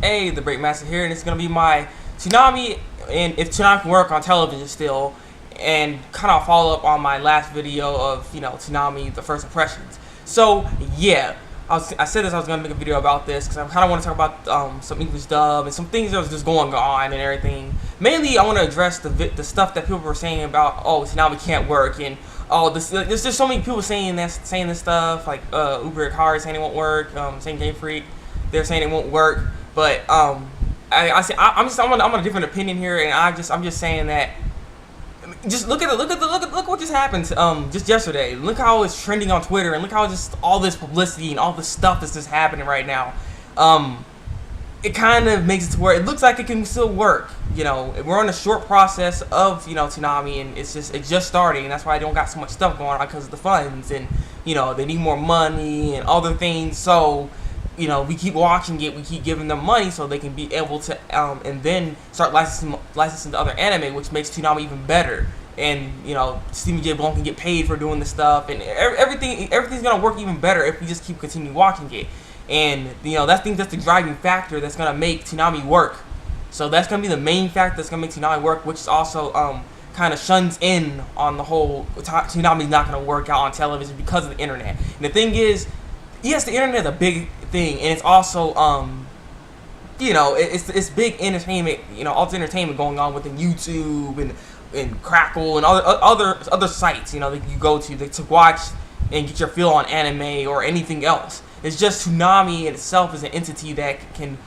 Hey, the Breakmaster here, and it's gonna be my Toonami, and if Toonami can work on television still, and kind of follow up on my last video of Toonami, the first impressions. So yeah, I said this I was gonna make a video about this because I kind of want to talk about some English dub and some things that was just going on and everything. Mainly, I want to address the stuff that people were saying about Toonami can't work and there's just so many people saying this stuff like Uber Car saying it won't work, saying Game Freak, they're saying it won't work. But I'm on a different opinion here, and I'm just saying that just look what just happened just yesterday. Look how it's trending on Twitter, and look how just all this publicity and all this stuff that's just happening right now. It kind of makes it to where it looks like it can still work. We're on a short process of Toonami, and it's just starting, and that's why I don't got so much stuff going on because of the funds, and they need more money and other things. So we keep watching it, we keep giving them money so they can be able to, and then start licensing to other anime, which makes Toonami even better. And Stephen J. Blunt can get paid for doing this stuff, and everything's gonna work even better if we just continue watching it. And that's the driving factor that's gonna make Toonami work. So that's gonna be the main factor that's gonna make Toonami work, which is also kind of shuns in on the whole Toonami's not gonna work out on television because of the internet. And the thing is, yes, the internet is a big thing, and it's also it's big entertainment, all the entertainment going on within YouTube and Crackle and other sites that you go to watch and get your feel on anime or anything else. It's just Toonami in itself is an entity that can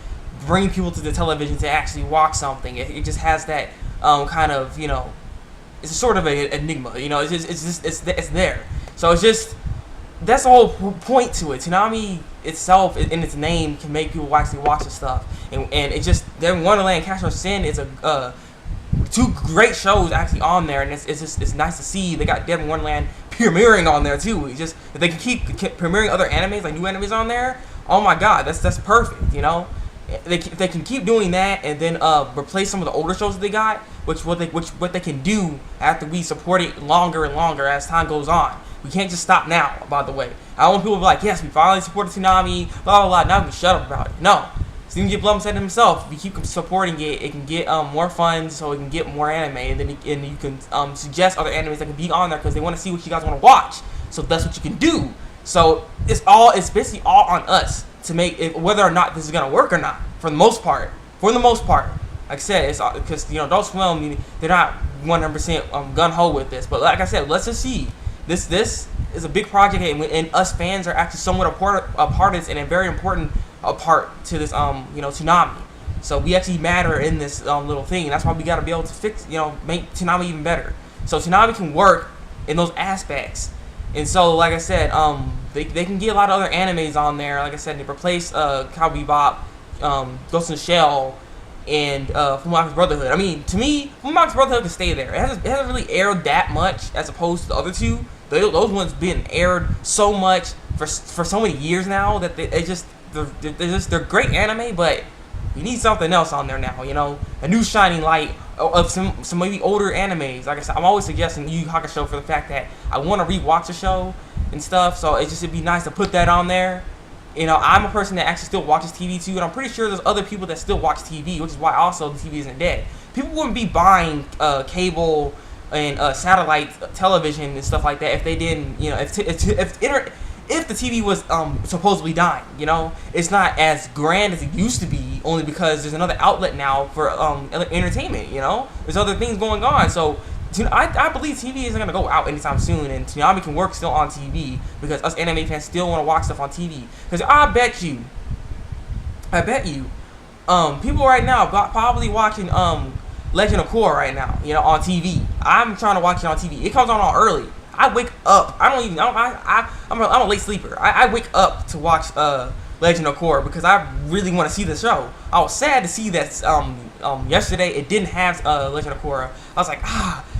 bring people to the television to actually watch something. It just has that kind of it's a sort of an enigma. It's there. So it's just. That's the whole point to it. Toonami itself, in its name, can make people actually watch the stuff, and it's just Devin Wonderland, Cash No Sin is two great shows actually on there, and it's nice to see they got Devin Wonderland premiering on there too. It's just if they can keep premiering other animes, like new animes on there, oh my god, that's perfect. If they can keep doing that and then replace some of the older shows that they got, which what they can do after we support it longer and longer as time goes on. We can't just stop now, by the way. I don't want people to be like, yes, we finally supported Toonami, blah, blah, blah, now we can shut up about it. No. Stephen J. Blunt said himself, if we keep supporting it, it can get more funds, so it can get more anime, and then you can suggest other animes that can be on there because they want to see what you guys want to watch. So that's what you can do. So it's basically all on us to make it, whether or not this is going to work or not, for the most part. Like I said, it's because, Adult Swim, they're not 100% gung-ho with this. But like I said, let's just see. This is a big project, and us fans are actually somewhat a part of this, and a very important part to this Toonami. So we actually matter in this little thing, and that's why we got to be able to fix, make Toonami even better. So Toonami can work in those aspects, and so like I said, they can get a lot of other animes on there. Like I said, they replace Cowboy Bebop, Ghost in the Shell, and Fullmetal Brotherhood. I mean, to me, Fullmetal Brotherhood can stay there. It hasn't really aired that much as opposed to the other two. Those ones been aired so much for so many years now that they're great anime, but we need something else on there now. A new shining light of some maybe older animes. Like I said, I'm always suggesting Yu Yu Hakusho for the fact that I want to rewatch the show and stuff. So it'd be nice to put that on there. I'm a person that actually still watches TV too, and I'm pretty sure there's other people that still watch TV, which is why also the TV isn't dead. People wouldn't be buying cable and satellite television and stuff like that if they didn't, if the TV was supposedly dying. It's not as grand as it used to be, only because there's another outlet now for entertainment. There's other things going on, so. I believe TV isn't going to go out anytime soon, and Toonami can work still on TV because us anime fans still want to watch stuff on TV. Because I bet you, people right now probably watching Legend of Korra right now, on TV. I'm trying to watch it on TV. It comes on all early. I wake up. I'm a late sleeper. I wake up to watch Legend of Korra because I really want to see the show. I was sad to see that yesterday it didn't have Legend of Korra. I was like,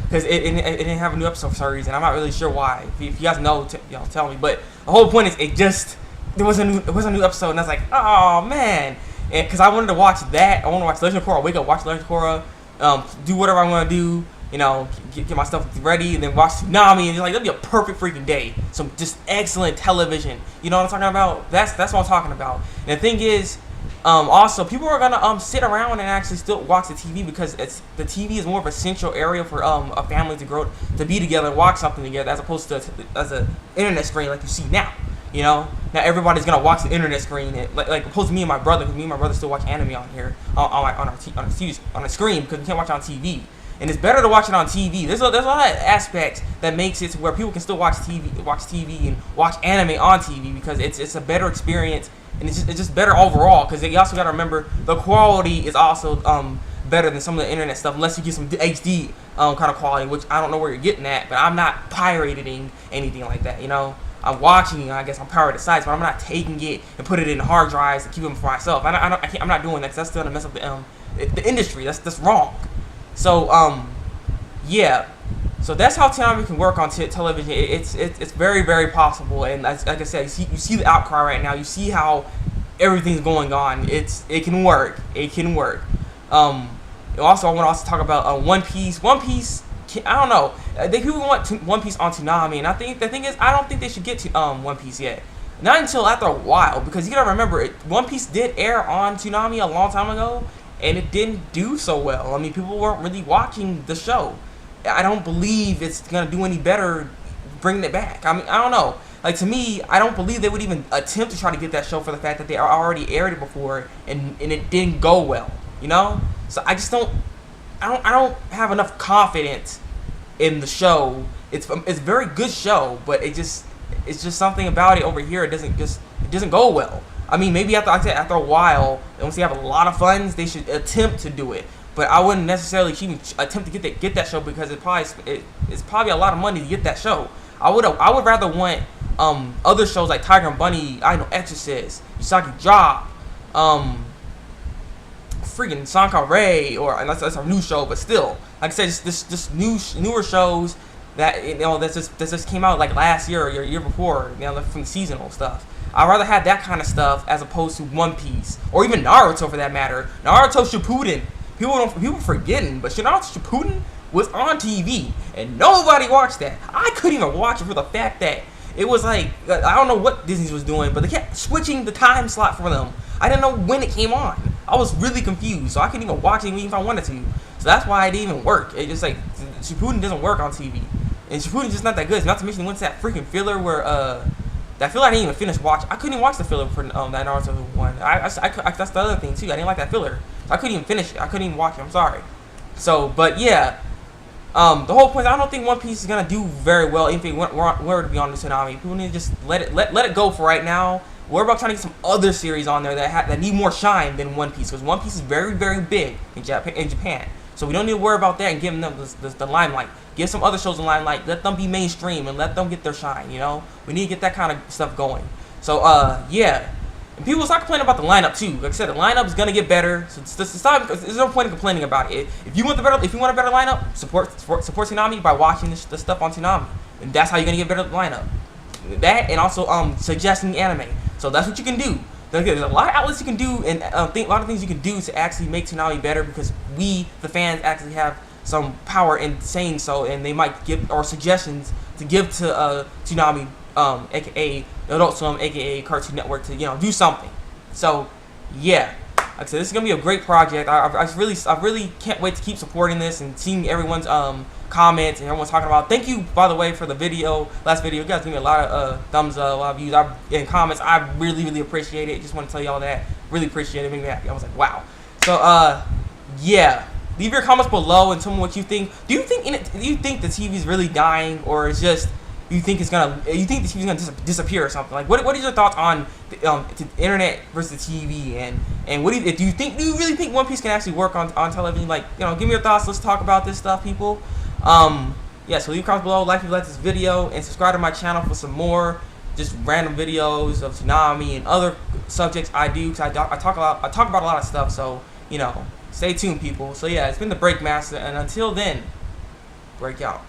because it didn't have a new episode for some reason. I'm not really sure why. If you guys know, tell me. But the whole point is, there was a new episode, and I was like, oh man, because I wanted to watch that. I want to watch Legend of Korra. Wake up, watch Legend of Korra, do whatever I want to do. Get my stuff ready, and then watch Toonami, and that'd be a perfect freaking day. Some just excellent television. You know what I'm talking about? That's what I'm talking about. And the thing is, Also, people are gonna sit around and actually still watch the TV because the TV is more of a central area for a family to be together and watch something together, as opposed to as an internet screen like you see now. You know, now everybody's gonna watch the internet screen, like opposed to me and my brother, because me and my brother still watch anime on here on the screen because we can't watch it on TV. And it's better to watch it on TV. There's a lot of aspects that makes it to where people can still watch TV and watch anime on TV because it's a better experience. And it's just better overall, because you also got to remember the quality is also better than some of the internet stuff, unless you get some HD kind of quality, which I don't know where you're getting at, but I'm not pirating anything like that, you know. I'm watching, I guess, on pirated sites, but I'm not taking it and put it in hard drives and keep them for myself. I'm not doing that, because that's still going to mess up the industry. That's wrong. So, yeah. So that's how Toonami can work on television. It's very, very possible, and like I said, you see the outcry right now. You see how everything's going on. It can work. It can work. Also, I want to also talk about One Piece. One Piece, I don't know. People want One Piece on Toonami, and I think the thing is, I don't think they should get to One Piece yet. Not until after a while, because you gotta remember, One Piece did air on Toonami a long time ago, and it didn't do so well. I mean, people weren't really watching the show. I don't believe it's gonna do any better bringing it back. I mean, I don't know. Like, to me, I don't believe they would even attempt to try to get that show for the fact that they already aired it before and it didn't go well. You know? So I just don't. I don't have enough confidence in the show. It's a very good show, but it's just something about it over here. It doesn't go well. I mean, maybe after a while, once they have a lot of funds, they should attempt to do it. But I wouldn't necessarily even attempt to get that show, because it's probably a lot of money to get that show. I would rather want other shows like Tiger and Bunny, I know, Exorcist, Usagi Drop, freaking Sankare, or that's a new show, but still, like I said, just newer shows that that just came out like last year or year before, from the seasonal stuff. I'd rather have that kind of stuff as opposed to One Piece or even Naruto for that matter. Naruto Shippuden. People forgetting, but Naruto Shippuden was on TV and nobody watched that. I couldn't even watch it for the fact that it was like, I don't know what Disney was doing, but they kept switching the time slot for them. I didn't know when it came on. I was really confused, so I couldn't even watch it even if I wanted to. So that's why it didn't even work. It just like Shippuden doesn't work on TV, and Shippuden's just not that good. Not to mention, once that freaking filler where that filler I didn't even finish watch. I couldn't even watch the filler for that Naruto one. That's the other thing too. I didn't like that filler. So I couldn't even finish it. I couldn't even watch it. I'm sorry. So, but yeah, the whole point. I don't think One Piece is gonna do very well if it were to be on the Toonami. People need to just let it go for right now. We're about trying to get some other series on there that need more shine than One Piece, because One Piece is very, very big in Japan. So we don't need to worry about that and giving them the limelight. Give some other shows the limelight. Let them be mainstream and let them get their shine. You know, we need to get that kind of stuff going. So yeah. And people start complaining about the lineup too. Like I said, the lineup is gonna get better. So stop. There's no point in complaining about it. If you want a better lineup, support Toonami by watching the stuff on Toonami, and that's how you're gonna get a better lineup. That, and also suggesting anime. So that's what you can do. There's a lot of outlets you can do, and a lot of things you can do to actually make Toonami better, because we, the fans, actually have some power in saying so, and they might give our suggestions to give to Toonami, aka Adult Swim, aka Cartoon Network, to do something. So yeah, like I said, this is gonna be a great project. I really can't wait to keep supporting this and seeing everyone's comments and everyone's talking about. Thank you, by the way, for the last video. You guys gave me a lot of thumbs up, a lot of views, and comments. I really appreciate it. Just want to tell y'all that. Really appreciate it. Made me happy. I was like, wow. So yeah. Leave your comments below and tell me what you think. Do you think the TV is really dying, or is just you think the TV is gonna disappear or something? Like, what are your thoughts on the internet versus the TV, and what do you really think One Piece can actually work on television? Like, give me your thoughts. Let's talk about this stuff, people. Yeah, so leave comments below, like if you like this video, and subscribe to my channel for some more just random videos of Toonami and other subjects I do, because I talk about a lot of stuff. So stay tuned, people. So yeah, it's been the Thabreakmasta, and until then, break out.